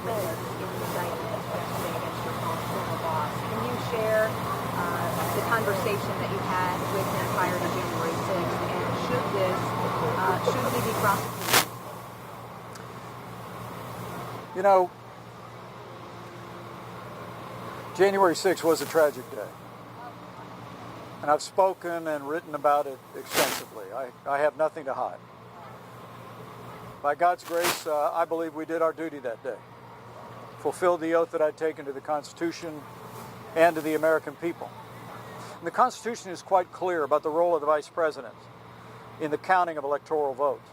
development in the indictment yesterday against your former boss. Can you share the conversation that you had with him prior to January 6th, and should he be prosecuted? You know, January 6th was a tragic day. And I've spoken and written about it extensively. I have nothing to hide. By God's grace, I believe we did our duty that day. Fulfilled the oath that I'd taken to the Constitution and to the American people. And the Constitution is quite clear about the role of the Vice President in the counting of electoral votes.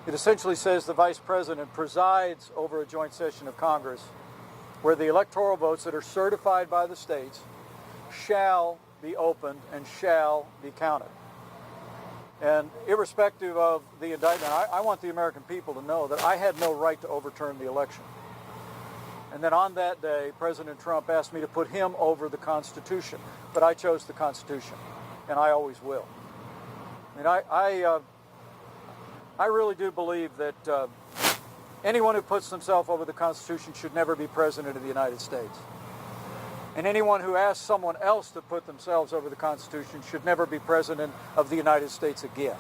It essentially says the Vice President presides over a joint session of Congress where the electoral votes that are certified by the states shall be opened and shall be counted. And irrespective of the indictment, I want the American people to know that I had no right to overturn the election. And then on that day, President Trump asked me to put him over the Constitution. But I chose the Constitution, and I always will. I mean, I really do believe that anyone who puts themselves over the Constitution should never be President of the United States. And anyone who asks someone else to put themselves over the Constitution should never be President of the United States again.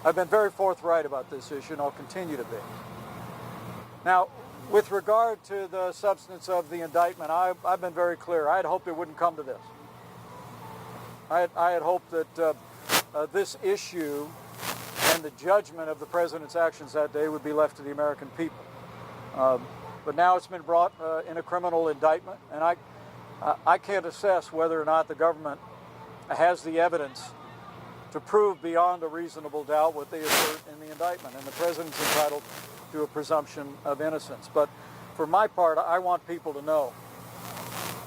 I've been very forthright about this issue, and I'll continue to be. Now, with regard to the substance of the indictment, I've been very clear. I had hoped it wouldn't come to this. I had hoped that this issue and the judgment of the President's actions that day would be left to the American people. But now it's been brought in a criminal indictment, and I can't assess whether or not the government has the evidence to prove beyond a reasonable doubt what they assert in the indictment. And the President's entitled to a presumption of innocence. But for my part, I want people to know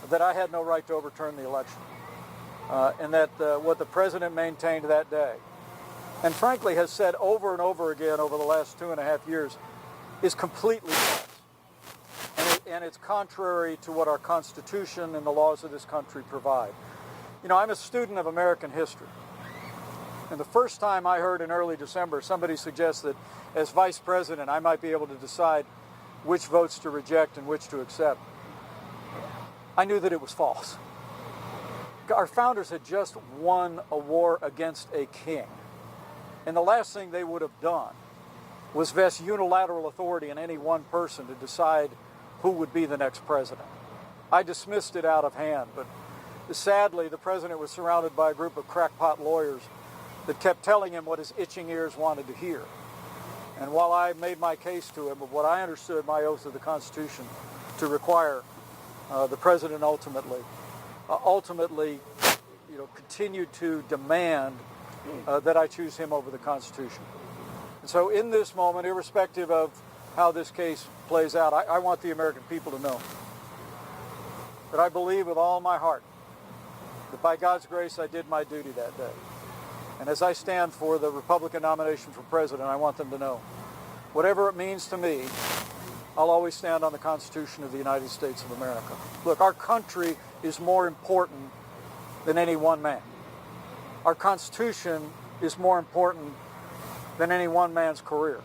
that I had no right to overturn the election, and that what the President maintained that day, and frankly has said over and over again over the last 2.5 years, is completely false. And it's contrary to what our Constitution and the laws of this country provide. You know, I'm a student of American history. And the first time I heard in early December somebody suggest that as Vice President I might be able to decide which votes to reject and which to accept, I knew that it was false. Our founders had just won a war against a king. And the last thing they would have done was vest unilateral authority in any one person to decide who would be the next president. I dismissed it out of hand, but sadly the president was surrounded by a group of crackpot lawyers that kept telling him what his itching ears wanted to hear. And while I made my case to him of what I understood my oath of the Constitution to require, the president ultimately, continued to demand that I choose him over the Constitution. And so in this moment, irrespective of how this case plays out, I want the American people to know that I believe with all my heart that by God's grace I did my duty that day. And as I stand for the Republican nomination for president, I want them to know, whatever it means to me, I'll always stand on the Constitution of the United States of America. Look, our country is more important than any one man. Our Constitution is more important than any one man's career.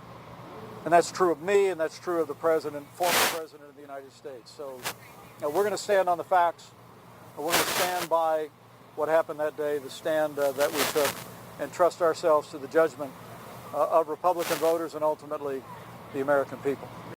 And that's true of me, and that's true of the president, former president of the United States. So we're going to stand on the facts. We're going to stand by what happened that day, the stand that we took, and trust ourselves to the judgment of Republican voters and ultimately the American people.